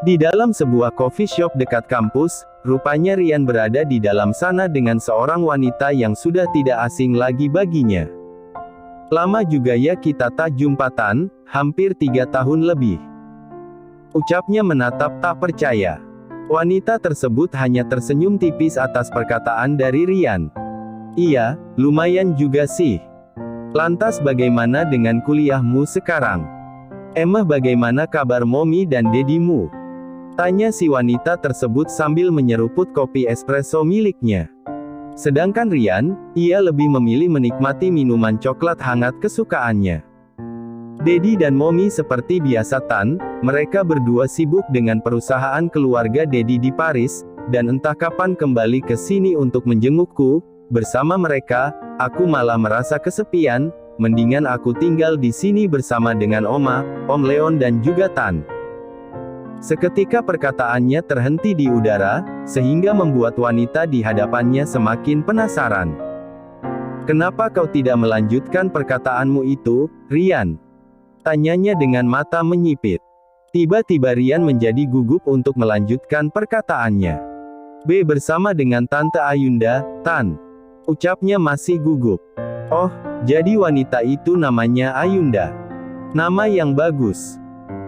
Di dalam sebuah coffee shop dekat kampus, rupanya Rian berada di dalam sana dengan seorang wanita yang sudah tidak asing lagi baginya. Lama juga ya kita tak jumpa Tan, hampir 3 tahun lebih. Ucapnya menatap tak percaya. Wanita tersebut hanya tersenyum tipis atas perkataan dari Rian. Iya, lumayan juga sih. Lantas bagaimana dengan kuliahmu sekarang? Emang bagaimana kabar Momi dan Dedimu? Tanya si wanita tersebut sambil menyeruput kopi espresso miliknya. Sedangkan Rian, ia lebih memilih menikmati minuman coklat hangat kesukaannya. Dedi dan Momi seperti biasa Tan, mereka berdua sibuk dengan perusahaan keluarga Dedi di Paris, dan entah kapan kembali ke sini untuk menjengukku. Bersama mereka, aku malah merasa kesepian, mendingan aku tinggal di sini bersama dengan Oma, Om Leon dan juga Tan. Seketika perkataannya terhenti di udara, sehingga membuat wanita di hadapannya semakin penasaran. Kenapa kau tidak melanjutkan perkataanmu itu, Rian? Tanyanya dengan mata menyipit. Tiba-tiba Rian menjadi gugup untuk melanjutkan perkataannya. Bersama dengan Tante Ayunda, Tan. Ucapnya masih gugup. Oh, jadi wanita itu namanya Ayunda. Nama yang bagus.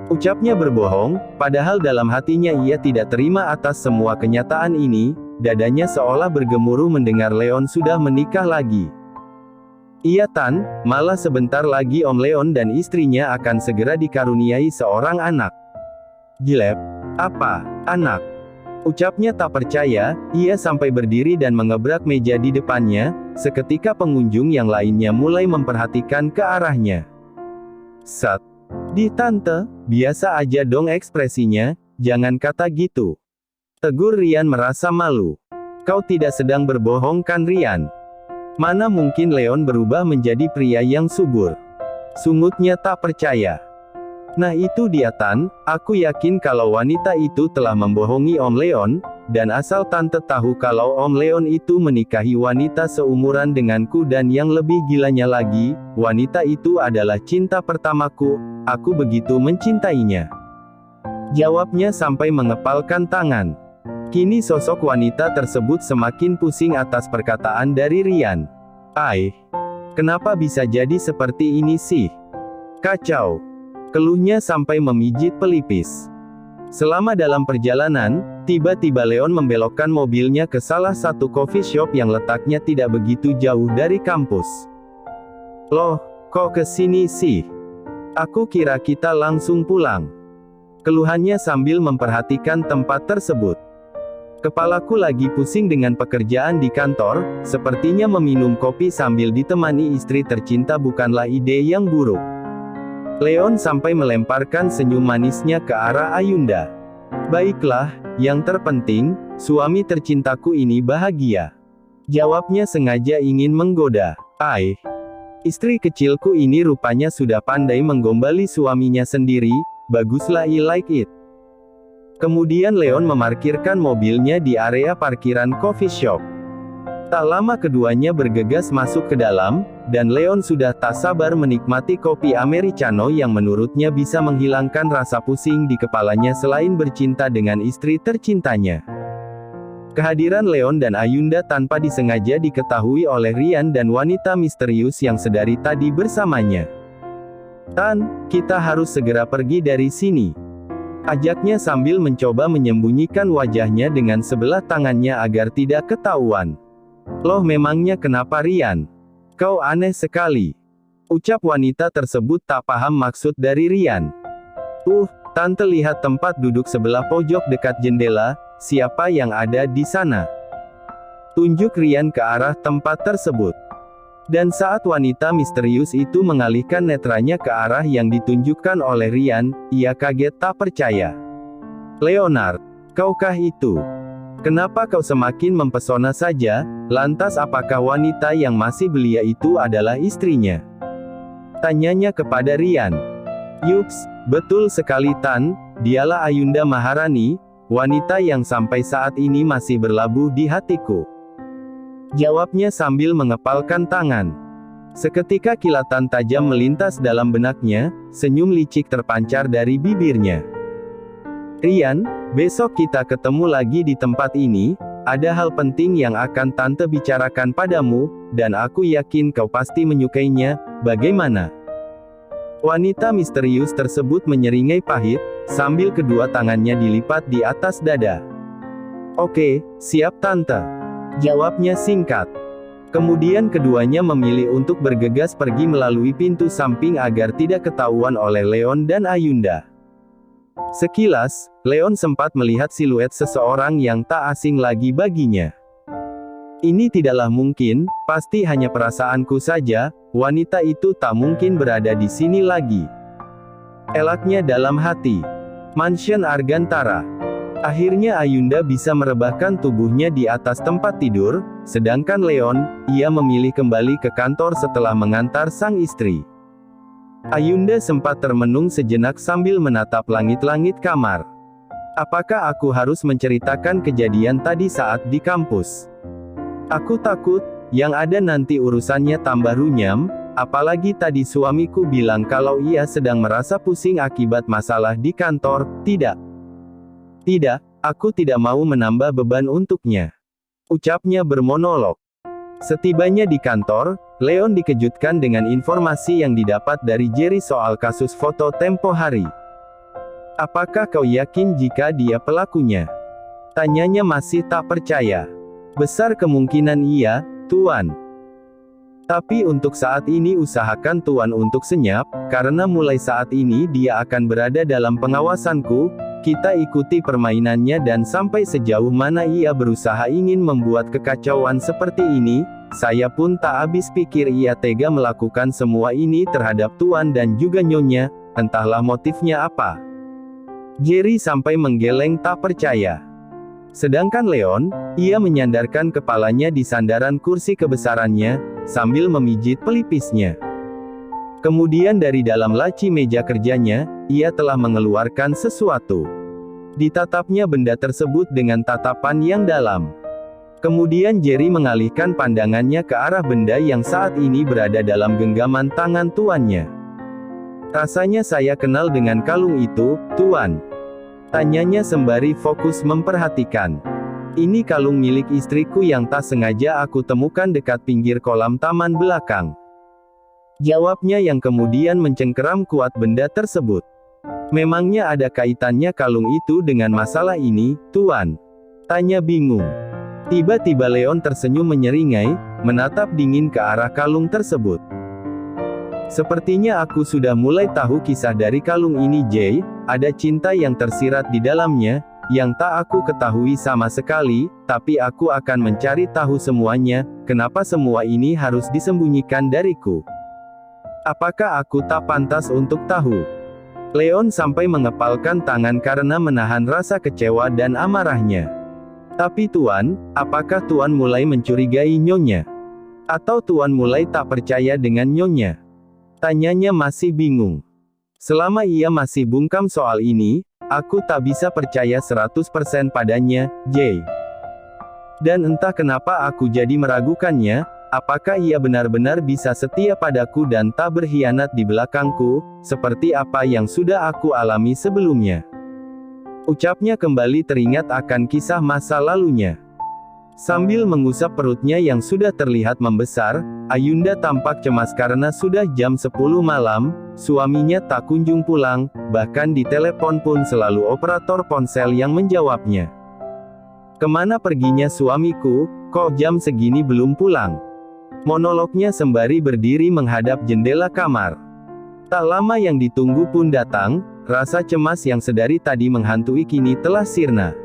Ucapnya berbohong, padahal dalam hatinya ia tidak terima atas semua kenyataan ini, dadanya seolah bergemuruh mendengar Leon sudah menikah lagi. Iya Tan, malah sebentar lagi Om Leon dan istrinya akan segera dikaruniai seorang anak. Gilep, apa, anak? Ucapnya tak percaya, ia sampai berdiri dan mengebrak meja di depannya, seketika pengunjung yang lainnya mulai memperhatikan ke arahnya. Sat. Di Tante, biasa aja dong ekspresinya, jangan kata gitu. Tegur Rian merasa malu. Kau tidak sedang berbohong kan Rian? Mana mungkin Leon berubah menjadi pria yang subur? Sungutnya tak percaya. Nah itu dia Tan, aku yakin kalau wanita itu telah membohongi Om Leon, dan asal Tante tahu kalau Om Leon itu menikahi wanita seumuran denganku dan yang lebih gilanya lagi, wanita itu adalah cinta pertamaku, aku begitu mencintainya. Jawabnya sampai mengepalkan tangan. Kini sosok wanita tersebut semakin pusing atas perkataan dari Rian. Kenapa bisa jadi seperti ini sih? Kacau. Keluhnya sampai memijit pelipis. Selama dalam perjalanan, tiba-tiba Leon membelokkan mobilnya ke salah satu coffee shop yang letaknya tidak begitu jauh dari kampus. Loh, kok ke sini sih? Aku kira kita langsung pulang. Keluhannya sambil memperhatikan tempat tersebut. Kepalaku lagi pusing dengan pekerjaan di kantor, sepertinya meminum kopi sambil ditemani istri tercinta bukanlah ide yang buruk. Leon sampai melemparkan senyum manisnya ke arah Ayunda. Baiklah, yang terpenting, suami tercintaku ini bahagia. Jawabnya sengaja ingin menggoda. Istri kecilku ini rupanya sudah pandai menggombali suaminya sendiri, baguslah I like it. Kemudian Leon memarkirkan mobilnya di area parkiran coffee shop. Tak lama keduanya bergegas masuk ke dalam, dan Leon sudah tak sabar menikmati kopi americano yang menurutnya bisa menghilangkan rasa pusing di kepalanya selain bercinta dengan istri tercintanya. Kehadiran Leon dan Ayunda tanpa disengaja diketahui oleh Rian dan wanita misterius yang sedari tadi bersamanya. Tan, kita harus segera pergi dari sini. Ajaknya sambil mencoba menyembunyikan wajahnya dengan sebelah tangannya agar tidak ketahuan. Loh memangnya kenapa Rian? Kau aneh sekali. Ucap wanita tersebut tak paham maksud dari Rian. Tante lihat tempat duduk sebelah pojok dekat jendela, siapa yang ada di sana? Tunjuk Rian ke arah tempat tersebut. Dan saat wanita misterius itu mengalihkan netranya ke arah yang ditunjukkan oleh Rian, ia kaget tak percaya. Leonard, kaukah itu? Kenapa kau semakin mempesona saja? Lantas apakah wanita yang masih belia itu adalah istrinya? Tanyanya kepada Rian. Yups, betul sekali Tan, dialah Ayunda Maharani, wanita yang sampai saat ini masih berlabuh di hatiku. Jawabnya sambil mengepalkan tangan. Seketika kilatan tajam melintas dalam benaknya, senyum licik terpancar dari bibirnya. Rian, besok kita ketemu lagi di tempat ini, ada hal penting yang akan Tante bicarakan padamu, dan aku yakin kau pasti menyukainya, bagaimana?" Wanita misterius tersebut menyeringai pahit, sambil kedua tangannya dilipat di atas dada. "Oke, siap Tante," jawabnya singkat. Kemudian keduanya memilih untuk bergegas pergi melalui pintu samping agar tidak ketahuan oleh Leon dan Ayunda. Sekilas, Leon sempat melihat siluet seseorang yang tak asing lagi baginya. "Ini tidaklah mungkin, pasti hanya perasaanku saja, wanita itu tak mungkin berada di sini lagi," elaknya dalam hati. Mansion Argantara. Akhirnya Ayunda bisa merebahkan tubuhnya di atas tempat tidur, sedangkan Leon, ia memilih kembali ke kantor setelah mengantar sang istri. Ayunda sempat termenung sejenak sambil menatap langit-langit kamar. "Apakah aku harus menceritakan kejadian tadi saat di kampus? Aku takut, yang ada nanti urusannya tambah runyam, apalagi tadi suamiku bilang kalau ia sedang merasa pusing akibat masalah di kantor." Tidak, aku tidak mau menambah beban untuknya," ucapnya bermonolog. Setibanya di kantor, Leon dikejutkan dengan informasi yang didapat dari Jerry soal kasus foto tempo hari. "Apakah kau yakin jika dia pelakunya?" tanyanya masih tak percaya. "Besar kemungkinan iya, Tuan. Tapi untuk saat ini usahakan Tuan untuk senyap, karena mulai saat ini dia akan berada dalam pengawasanku. Kita ikuti permainannya dan sampai sejauh mana ia berusaha ingin membuat kekacauan seperti ini, saya pun tak habis pikir ia tega melakukan semua ini terhadap Tuan dan juga Nyonya, entahlah motifnya apa." Jerry sampai menggeleng tak percaya. Sedangkan Leon, ia menyandarkan kepalanya di sandaran kursi kebesarannya, sambil memijit pelipisnya. Kemudian dari dalam laci meja kerjanya, ia telah mengeluarkan sesuatu. Ditatapnya benda tersebut dengan tatapan yang dalam. Kemudian Jerry mengalihkan pandangannya ke arah benda yang saat ini berada dalam genggaman tangan tuannya. "Rasanya saya kenal dengan kalung itu, Tuan," tanyanya sembari fokus memperhatikan. "Ini kalung milik istriku yang tak sengaja aku temukan dekat pinggir kolam taman belakang," jawabnya yang kemudian mencengkeram kuat benda tersebut. "Memangnya ada kaitannya kalung itu dengan masalah ini, Tuan?" tanya bingung. Tiba-tiba Leon tersenyum menyeringai, menatap dingin ke arah kalung tersebut. "Sepertinya aku sudah mulai tahu kisah dari kalung ini, Jay. Ada cinta yang tersirat di dalamnya, yang tak aku ketahui sama sekali, tapi aku akan mencari tahu semuanya. Kenapa semua ini harus disembunyikan dariku? Apakah aku tak pantas untuk tahu?" Leon sampai mengepalkan tangan karena menahan rasa kecewa dan amarahnya. "Tapi Tuan, apakah Tuan mulai mencurigai Nyonya? Atau Tuan mulai tak percaya dengan Nyonya?" tanyanya masih bingung. "Selama ia masih bungkam soal ini, aku tak bisa percaya 100% padanya, Jay. Dan entah kenapa aku jadi meragukannya. Apakah ia benar-benar bisa setia padaku dan tak berkhianat di belakangku, seperti apa yang sudah aku alami sebelumnya?" ucapnya kembali teringat akan kisah masa lalunya. Sambil mengusap perutnya yang sudah terlihat membesar, Ayunda tampak cemas karena sudah jam 10 malam, suaminya tak kunjung pulang, bahkan di telepon pun selalu operator ponsel yang menjawabnya. "Kemana perginya suamiku, kok jam segini belum pulang?" monolognya sembari berdiri menghadap jendela kamar. Tak lama yang ditunggu pun datang, rasa cemas yang sedari tadi menghantui kini telah sirna.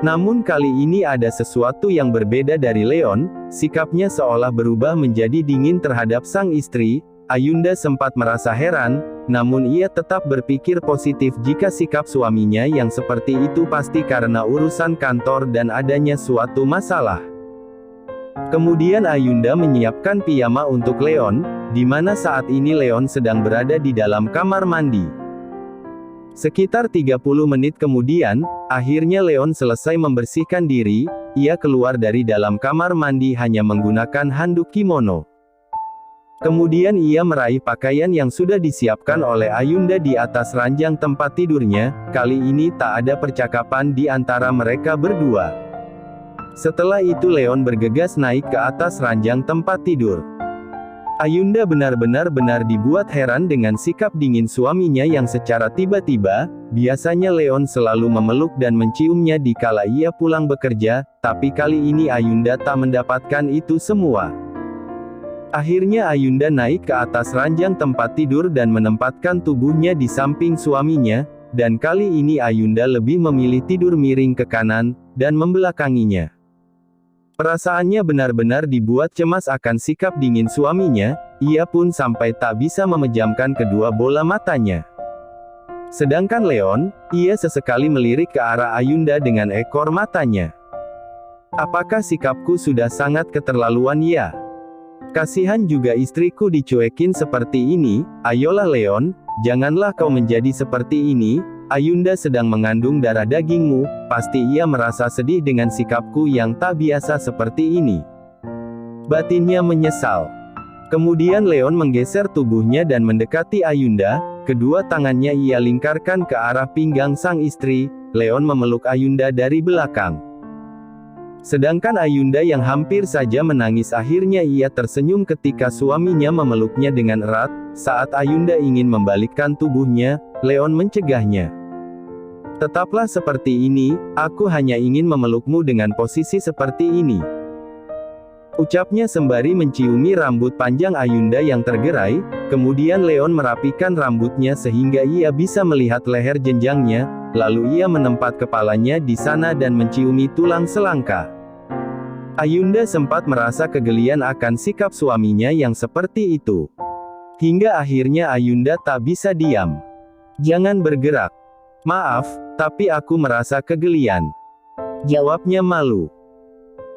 Namun kali ini ada sesuatu yang berbeda dari Leon, sikapnya seolah berubah menjadi dingin terhadap sang istri. Ayunda sempat merasa heran, namun ia tetap berpikir positif jika sikap suaminya yang seperti itu pasti karena urusan kantor dan adanya suatu masalah. Kemudian Ayunda menyiapkan piyama untuk Leon, di mana saat ini Leon sedang berada di dalam kamar mandi. Sekitar 30 menit kemudian, akhirnya Leon selesai membersihkan diri. Ia keluar dari dalam kamar mandi hanya menggunakan handuk kimono. Kemudian ia meraih pakaian yang sudah disiapkan oleh Ayunda di atas ranjang tempat tidurnya. Kali ini tak ada percakapan di antara mereka berdua. Setelah itu Leon bergegas naik ke atas ranjang tempat tidur. Ayunda benar-benar dibuat heran dengan sikap dingin suaminya yang secara tiba-tiba, biasanya Leon selalu memeluk dan menciumnya dikala ia pulang bekerja, tapi kali ini Ayunda tak mendapatkan itu semua. Akhirnya Ayunda naik ke atas ranjang tempat tidur dan menempatkan tubuhnya di samping suaminya, dan kali ini Ayunda lebih memilih tidur miring ke kanan, dan membelakanginya. Perasaannya benar-benar dibuat cemas akan sikap dingin suaminya, ia pun sampai tak bisa memejamkan kedua bola matanya. Sedangkan Leon, ia sesekali melirik ke arah Ayunda dengan ekor matanya. Apakah sikapku sudah sangat keterlaluan ya? Kasihan juga istriku dicuekin seperti ini. Ayolah Leon, janganlah kau menjadi seperti ini. Ayunda sedang mengandung darah dagingmu, pasti ia merasa sedih dengan sikapku yang tak biasa seperti ini. Batinnya menyesal. Kemudian Leon menggeser tubuhnya dan mendekati Ayunda, kedua tangannya ia lingkarkan ke arah pinggang sang istri. Leon memeluk Ayunda dari belakang. Sedangkan Ayunda yang hampir saja menangis akhirnya ia tersenyum ketika suaminya memeluknya dengan erat. Saat Ayunda ingin membalikkan tubuhnya, Leon mencegahnya. Tetaplah seperti ini, aku hanya ingin memelukmu dengan posisi seperti ini. Ucapnya sembari menciumi rambut panjang Ayunda yang tergerai, kemudian Leon merapikan rambutnya sehingga ia bisa melihat leher jenjangnya, lalu ia menempat kepalanya di sana dan menciumi tulang selangka. Ayunda sempat merasa kegelian akan sikap suaminya yang seperti itu. Hingga akhirnya Ayunda tak bisa diam. Jangan bergerak. Maaf, tapi aku merasa kegelian. Jawabnya malu.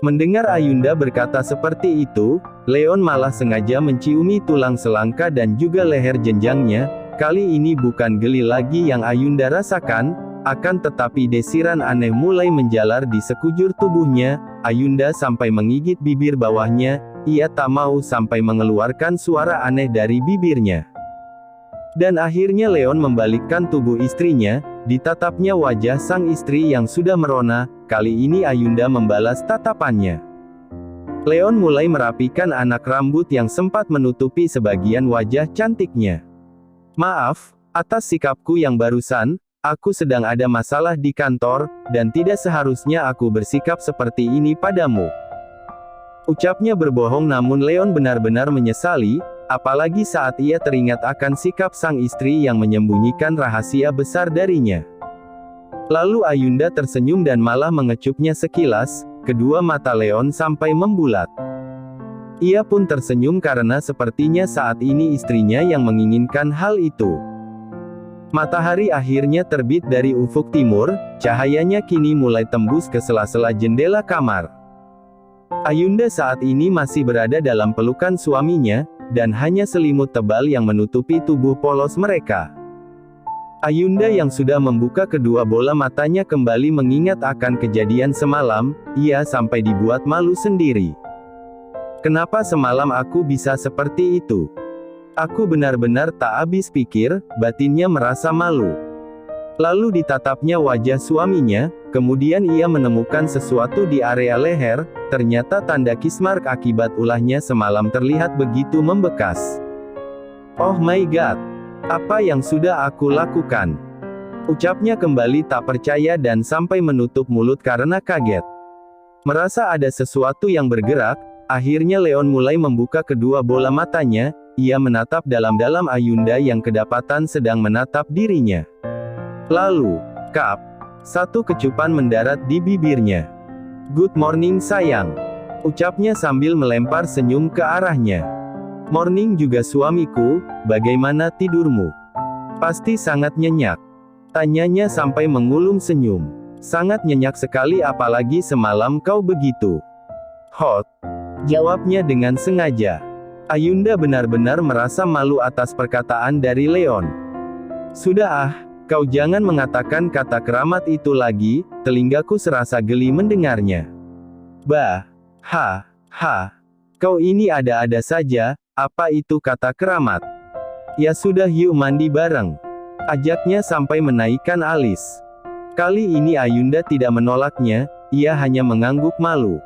Mendengar Ayunda berkata seperti itu, Leon malah sengaja menciumi tulang selangka dan juga leher jenjangnya. Kali ini bukan geli lagi yang Ayunda rasakan, akan tetapi desiran aneh mulai menjalar di sekujur tubuhnya. Ayunda sampai menggigit bibir bawahnya, ia tak mau sampai mengeluarkan suara aneh dari bibirnya. Dan akhirnya Leon membalikkan tubuh istrinya, ditatapnya wajah sang istri yang sudah merona. Kali ini Ayunda membalas tatapannya. Leon mulai merapikan anak rambut yang sempat menutupi sebagian wajah cantiknya. Maaf, atas sikapku yang barusan, aku sedang ada masalah di kantor, dan tidak seharusnya aku bersikap seperti ini padamu. Ucapnya berbohong namun Leon benar-benar menyesali, apalagi saat ia teringat akan sikap sang istri yang menyembunyikan rahasia besar darinya. Lalu Ayunda tersenyum dan malah mengecupnya sekilas, kedua mata Leon sampai membulat. Ia pun tersenyum karena sepertinya saat ini istrinya yang menginginkan hal itu. Matahari akhirnya terbit dari ufuk timur, cahayanya kini mulai tembus ke sela-sela jendela kamar. Ayunda saat ini masih berada dalam pelukan suaminya, dan hanya selimut tebal yang menutupi tubuh polos mereka. Ayunda yang sudah membuka kedua bola matanya kembali mengingat akan kejadian semalam, ia sampai dibuat malu sendiri. Kenapa semalam aku bisa seperti itu? Aku benar-benar tak habis pikir, batinnya merasa malu. Lalu ditatapnya wajah suaminya, kemudian ia menemukan sesuatu di area leher, ternyata tanda kismark akibat ulahnya semalam terlihat begitu membekas. Oh my god! Apa yang sudah aku lakukan? Ucapnya kembali tak percaya dan sampai menutup mulut karena kaget. Merasa ada sesuatu yang bergerak, akhirnya Leon mulai membuka kedua bola matanya, ia menatap dalam-dalam Ayunda yang kedapatan sedang menatap dirinya. Lalu, kap, satu kecupan mendarat di bibirnya. Good morning sayang. Ucapnya sambil melempar senyum ke arahnya. Morning juga suamiku, bagaimana tidurmu? Pasti sangat nyenyak. Tanyanya sampai mengulum senyum. Sangat nyenyak sekali apalagi semalam kau begitu hot. Jawabnya dengan sengaja. Ayunda benar-benar merasa malu atas perkataan dari Leon. Sudah kau jangan mengatakan kata keramat itu lagi, telingaku serasa geli mendengarnya. Bah, kau ini ada-ada saja. Apa itu kata keramat? Ya sudah, yuk mandi bareng. Ajaknya sampai menaikkan alis. Kali ini Ayunda tidak menolaknya, ia hanya mengangguk malu.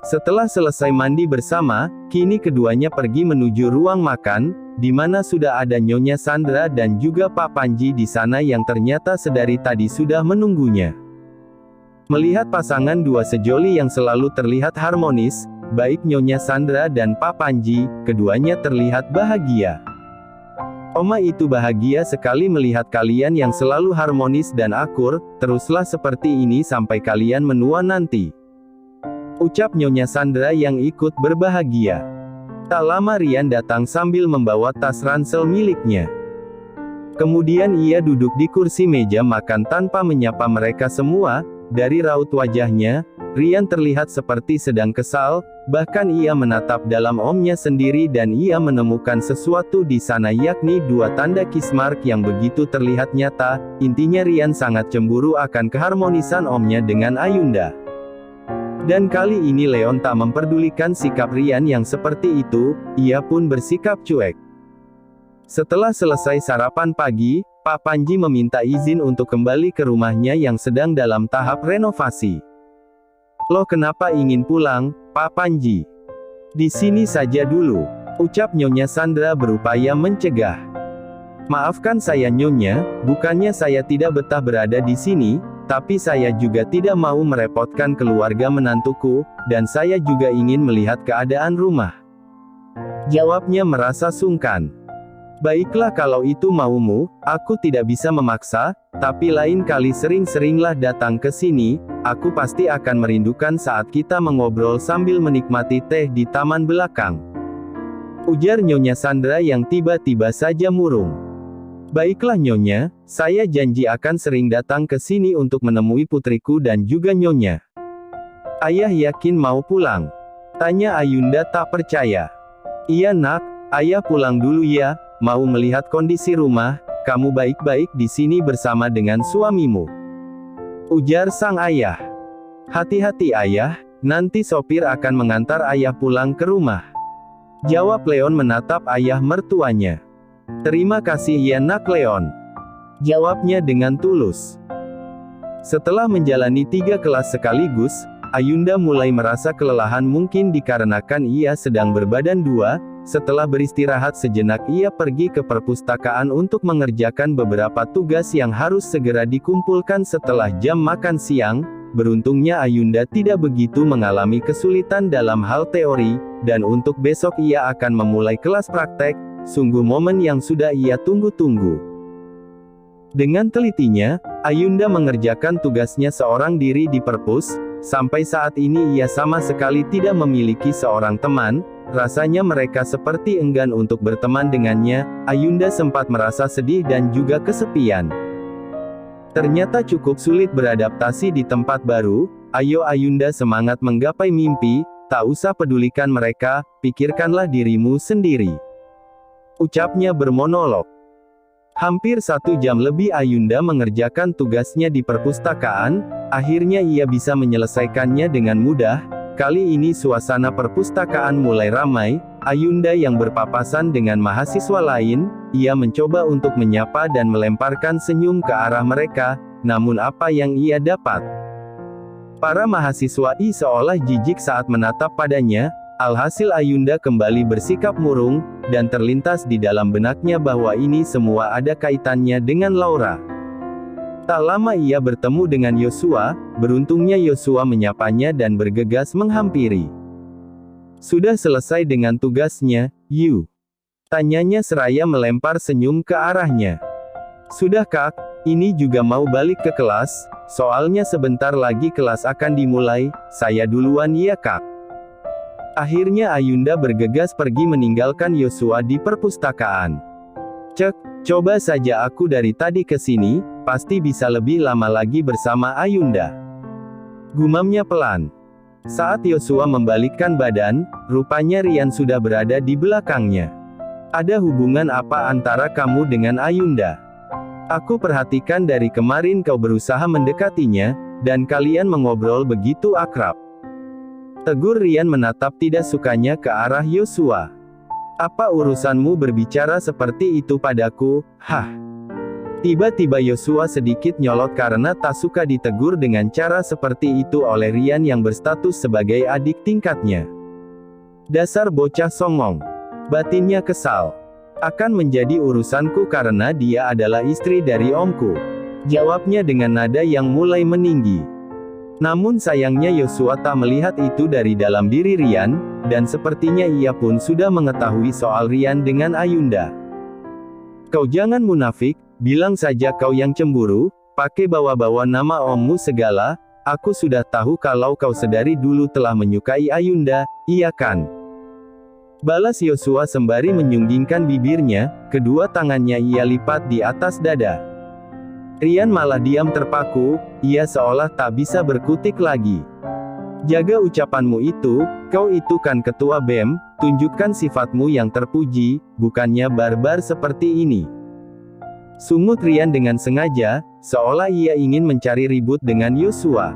Setelah selesai mandi bersama, kini keduanya pergi menuju ruang makan, di mana sudah ada Nyonya Sandra dan juga Pak Panji di sana yang ternyata sedari tadi sudah menunggunya. Melihat pasangan dua sejoli yang selalu terlihat harmonis, baik Nyonya Sandra dan Pak Panji, keduanya terlihat bahagia. Oma itu bahagia sekali melihat kalian yang selalu harmonis dan akur, teruslah seperti ini sampai kalian menua nanti. Ucap Nyonya Sandra yang ikut berbahagia. Tak lama Rian datang sambil membawa tas ransel miliknya. Kemudian ia duduk di kursi meja makan tanpa menyapa mereka semua. Dari raut wajahnya, Rian terlihat seperti sedang kesal, bahkan ia menatap dalam omnya sendiri dan ia menemukan sesuatu di sana, yakni dua tanda kiss mark yang begitu terlihat nyata. Intinya Rian sangat cemburu akan keharmonisan omnya dengan Ayunda. Dan kali ini Leon tak memperdulikan sikap Rian yang seperti itu, ia pun bersikap cuek. Setelah selesai sarapan pagi, Pak Panji meminta izin untuk kembali ke rumahnya yang sedang dalam tahap renovasi. Loh, kenapa ingin pulang, Pak Panji? Di sini saja dulu, ucap Nyonya Sandra berupaya mencegah. Maafkan saya Nyonya, bukannya saya tidak betah berada di sini, tapi saya juga tidak mau merepotkan keluarga menantuku, dan saya juga ingin melihat keadaan rumah. Jawabnya merasa sungkan. Baiklah kalau itu maumu, aku tidak bisa memaksa, tapi lain kali sering-seringlah datang ke sini, aku pasti akan merindukan saat kita mengobrol sambil menikmati teh di taman belakang. Ujar Nyonya Sandra yang tiba-tiba saja murung. Baiklah Nyonya, saya janji akan sering datang ke sini untuk menemui putriku dan juga Nyonya. Ayah yakin mau pulang? Tanya Ayunda tak percaya. Iya nak, ayah pulang dulu ya, mau melihat kondisi rumah, kamu baik-baik di sini bersama dengan suamimu. Ujar sang ayah. Hati-hati ayah, nanti sopir akan mengantar ayah pulang ke rumah. Jawab Leon menatap ayah mertuanya. Terima kasih ya nak Leon. Jawabnya dengan tulus. Setelah menjalani 3 kelas sekaligus, Ayunda mulai merasa kelelahan, mungkin dikarenakan ia sedang berbadan 2. Setelah beristirahat sejenak ia pergi ke perpustakaan untuk mengerjakan beberapa tugas yang harus segera dikumpulkan setelah jam makan siang. Beruntungnya Ayunda tidak begitu mengalami kesulitan dalam hal teori, dan untuk besok ia akan memulai kelas praktek. Sungguh momen yang sudah ia tunggu-tunggu. Dengan telitinya, Ayunda mengerjakan tugasnya seorang diri di perpus. Sampai saat ini ia sama sekali tidak memiliki seorang teman. Rasanya mereka seperti enggan untuk berteman dengannya. Ayunda sempat merasa sedih dan juga kesepian. Ternyata cukup sulit beradaptasi di tempat baru. Ayo Ayunda semangat menggapai mimpi, tak usah pedulikan mereka, pikirkanlah dirimu sendiri. Ucapnya bermonolog. Hampir 1 jam lebih Ayunda mengerjakan tugasnya di perpustakaan, akhirnya ia bisa menyelesaikannya dengan mudah. Kali ini suasana perpustakaan mulai ramai, Ayunda yang berpapasan dengan mahasiswa lain, ia mencoba untuk menyapa dan melemparkan senyum ke arah mereka, namun apa yang ia dapat? Para mahasiswa seolah jijik saat menatap padanya. Alhasil Ayunda kembali bersikap murung, dan terlintas di dalam benaknya bahwa ini semua ada kaitannya dengan Laura. Tak lama ia bertemu dengan Yosua, beruntungnya Yosua menyapanya dan bergegas menghampiri. Sudah selesai dengan tugasnya, Yu? Tanyanya seraya melempar senyum ke arahnya. Sudah Kak, ini juga mau balik ke kelas, soalnya sebentar lagi kelas akan dimulai, saya duluan ya Kak. Akhirnya Ayunda bergegas pergi meninggalkan Yosua di perpustakaan. Cek, coba saja aku dari tadi ke sini, pasti bisa lebih lama lagi bersama Ayunda. Gumamnya pelan. Saat Yosua membalikkan badan, rupanya Rian sudah berada di belakangnya. Ada hubungan apa antara kamu dengan Ayunda? Aku perhatikan dari kemarin kau berusaha mendekatinya, dan kalian mengobrol begitu akrab. Tegur Rian menatap tidak sukanya ke arah Yosua. Apa urusanmu berbicara seperti itu padaku, hah? Tiba-tiba Yosua sedikit nyolot karena tak suka ditegur dengan cara seperti itu oleh Rian yang berstatus sebagai adik tingkatnya. Dasar bocah songong. Batinnya kesal. Akan menjadi urusanku karena dia adalah istri dari omku. Jawabnya dengan nada yang mulai meninggi. Namun sayangnya Yosua tak melihat itu dari dalam diri Rian, dan sepertinya ia pun sudah mengetahui soal Rian dengan Ayunda. Kau jangan munafik, bilang saja kau yang cemburu, pakai bawa-bawa nama ommu segala, aku sudah tahu kalau kau sedari dulu telah menyukai Ayunda, iya kan? Balas Yosua sembari menyunggingkan bibirnya, kedua tangannya ia lipat di atas dada. Rian malah diam terpaku, ia seolah tak bisa berkutik lagi. Jaga ucapanmu itu, kau itu kan ketua BEM, tunjukkan sifatmu yang terpuji, bukannya barbar seperti ini. Sungut Rian dengan sengaja, seolah ia ingin mencari ribut dengan Yosua.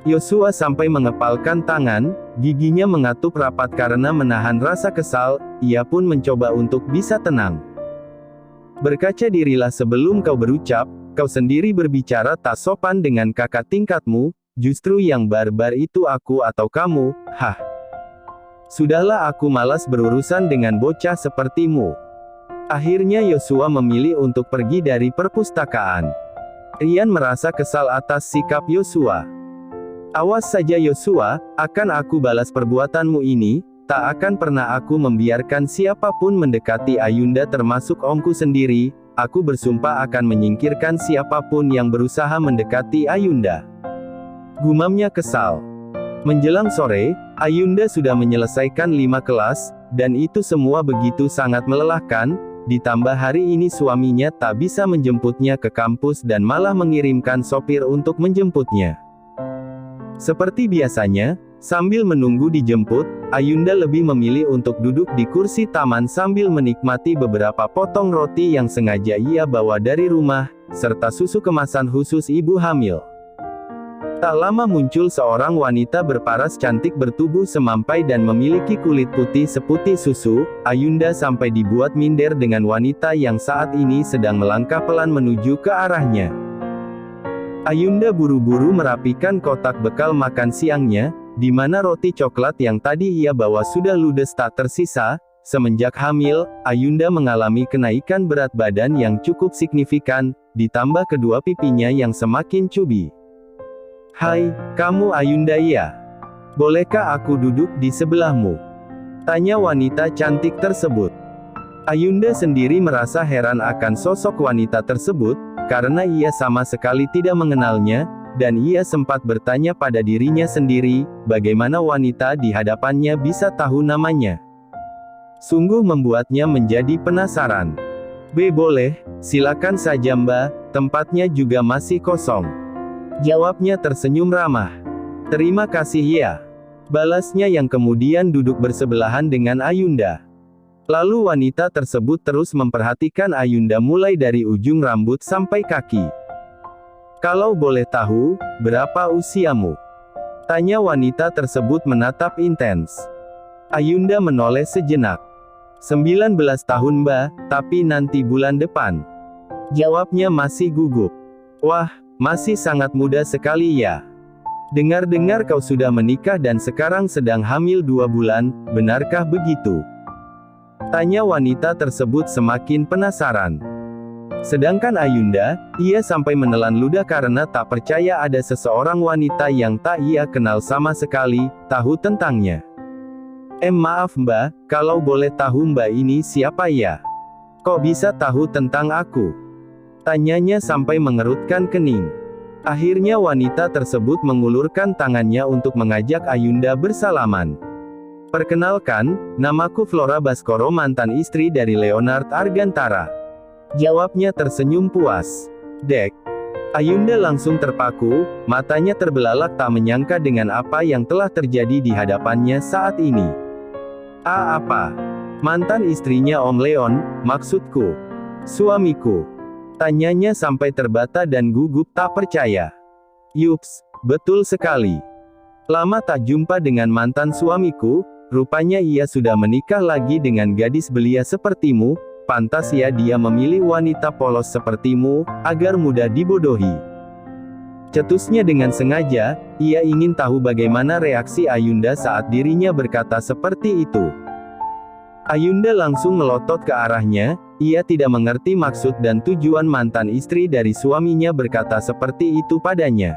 Yosua sampai mengepalkan tangan, giginya mengatup rapat karena menahan rasa kesal, ia pun mencoba untuk bisa tenang. Berkaca dirilah sebelum kau berucap, kau sendiri berbicara tak sopan dengan kakak tingkatmu, justru yang barbar itu aku atau kamu, hah? Sudahlah aku malas berurusan dengan bocah sepertimu. Akhirnya Yosua memilih untuk pergi dari perpustakaan. Rian merasa kesal atas sikap Yosua. Awas saja Yosua, akan aku balas perbuatanmu ini, tak akan pernah aku membiarkan siapapun mendekati Ayunda termasuk omku sendiri, aku bersumpah akan menyingkirkan siapapun yang berusaha mendekati Ayunda. Gumamnya kesal. Menjelang sore, Ayunda sudah menyelesaikan 5 kelas, dan itu semua begitu sangat melelahkan, ditambah hari ini suaminya tak bisa menjemputnya ke kampus dan malah mengirimkan sopir untuk menjemputnya. Seperti biasanya, sambil menunggu dijemput, Ayunda lebih memilih untuk duduk di kursi taman sambil menikmati beberapa potong roti yang sengaja ia bawa dari rumah, serta susu kemasan khusus ibu hamil. Tak lama muncul seorang wanita berparas cantik bertubuh semampai dan memiliki kulit putih seputih susu. Ayunda sampai dibuat minder dengan wanita yang saat ini sedang melangkah pelan menuju ke arahnya. Ayunda buru-buru merapikan kotak bekal makan siangnya, di mana roti coklat yang tadi ia bawa sudah ludes tak tersisa. Semenjak hamil, Ayunda mengalami kenaikan berat badan yang cukup signifikan, ditambah kedua pipinya yang semakin cubi. "Hai, kamu Ayunda ya? Bolehkah aku duduk di sebelahmu?" tanya wanita cantik tersebut. Ayunda sendiri merasa heran akan sosok wanita tersebut, karena ia sama sekali tidak mengenalnya, dan ia sempat bertanya pada dirinya sendiri, bagaimana wanita di hadapannya bisa tahu namanya. Sungguh membuatnya menjadi penasaran. Boleh, silakan saja Mbak, tempatnya juga masih kosong. Jawabnya tersenyum ramah. Terima kasih ya. Balasnya yang kemudian duduk bersebelahan dengan Ayunda. Lalu wanita tersebut terus memperhatikan Ayunda mulai dari ujung rambut sampai kaki. "Kalau boleh tahu, berapa usiamu?" tanya wanita tersebut menatap intens. Ayunda menoleh sejenak. 19 tahun Mbak, tapi nanti bulan depan. Jawabnya masih gugup. Wah, masih sangat muda sekali ya. Dengar-dengar kau sudah menikah dan sekarang sedang hamil 2 bulan, benarkah begitu? Tanya wanita tersebut semakin penasaran. Sedangkan Ayunda, ia sampai menelan ludah karena tak percaya ada seseorang wanita yang tak ia kenal sama sekali, tahu tentangnya. Maaf Mbak, kalau boleh tahu Mbak ini siapa ya? Kok bisa tahu tentang aku?" tanyanya sampai mengerutkan kening. Akhirnya wanita tersebut mengulurkan tangannya untuk mengajak Ayunda bersalaman. "Perkenalkan, namaku Flora Baskoro, mantan istri dari Leonard Argantara." Jawabnya tersenyum puas. Dek. Ayunda langsung terpaku, matanya terbelalak tak menyangka dengan apa yang telah terjadi di hadapannya saat ini. Apa? Mantan istrinya Om Leon, maksudku. Suamiku. Tanyanya sampai terbata dan gugup tak percaya. Yups, betul sekali. Lama tak jumpa dengan mantan suamiku, rupanya ia sudah menikah lagi dengan gadis belia sepertimu, pantas ya dia memilih wanita polos sepertimu, agar mudah dibodohi. Cetusnya dengan sengaja, ia ingin tahu bagaimana reaksi Ayunda saat dirinya berkata seperti itu. Ayunda langsung melotot ke arahnya, ia tidak mengerti maksud dan tujuan mantan istri dari suaminya berkata seperti itu padanya.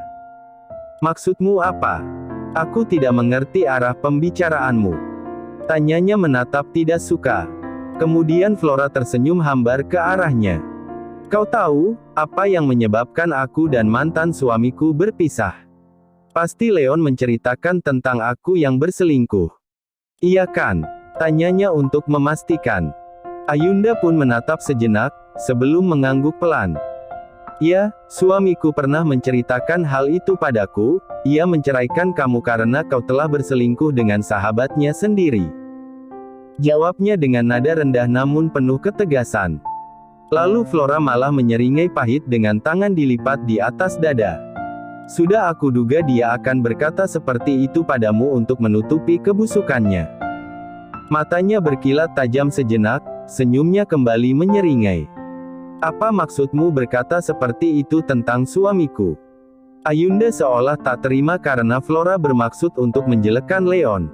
"Maksudmu apa? Aku tidak mengerti arah pembicaraanmu," tanyanya menatap tidak suka. Kemudian Flora tersenyum hambar ke arahnya. "Kau tahu, apa yang menyebabkan aku dan mantan suamiku berpisah? Pasti Leon menceritakan tentang aku yang berselingkuh. Iya kan?" tanyanya untuk memastikan. Ayunda pun menatap sejenak, sebelum mengangguk pelan. "Ya, suamiku pernah menceritakan hal itu padaku, ia menceraikan kamu karena kau telah berselingkuh dengan sahabatnya sendiri," jawabnya dengan nada rendah namun penuh ketegasan. Lalu Flora malah menyeringai pahit dengan tangan dilipat di atas dada. "Sudah aku duga dia akan berkata seperti itu padamu untuk menutupi kebusukannya." Matanya berkilat tajam sejenak, senyumnya kembali menyeringai. "Apa maksudmu berkata seperti itu tentang suamiku?" Ayunda seolah tak terima karena Flora bermaksud untuk menjelekkan Leon.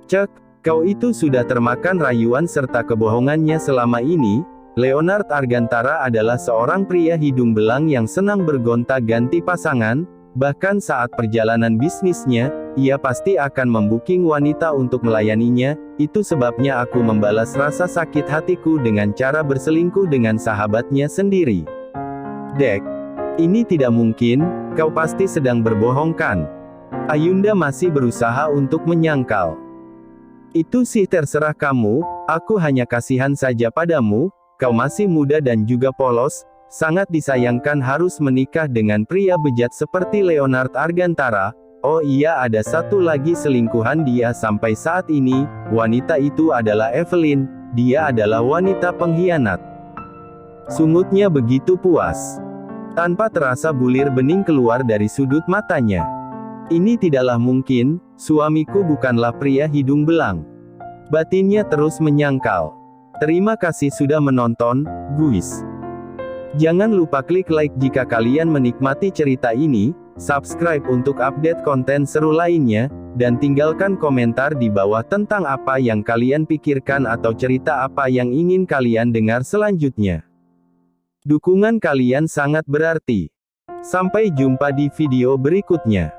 "Cek, kau itu sudah termakan rayuan serta kebohongannya selama ini. Leonard Argantara adalah seorang pria hidung belang yang senang bergonta-ganti pasangan, bahkan saat perjalanan bisnisnya, ia pasti akan membuking wanita untuk melayaninya, itu sebabnya aku membalas rasa sakit hatiku dengan cara berselingkuh dengan sahabatnya sendiri." "Dek, ini tidak mungkin, kau pasti sedang berbohong kan?" Ayunda masih berusaha untuk menyangkal. "Itu sih terserah kamu, aku hanya kasihan saja padamu, kau masih muda dan juga polos, sangat disayangkan harus menikah dengan pria bejat seperti Leonard Argantara. Oh iya, ada satu lagi selingkuhan dia sampai saat ini, wanita itu adalah Evelyn, dia adalah wanita pengkhianat." Sungutnya begitu puas. Tanpa terasa bulir bening keluar dari sudut matanya. "Ini tidaklah mungkin, suamiku bukanlah pria hidung belang." Batinnya terus menyangkal. Terima kasih sudah menonton, guys. Jangan lupa klik like jika kalian menikmati cerita ini, subscribe untuk update konten seru lainnya, dan tinggalkan komentar di bawah tentang apa yang kalian pikirkan atau cerita apa yang ingin kalian dengar selanjutnya. Dukungan kalian sangat berarti. Sampai jumpa di video berikutnya.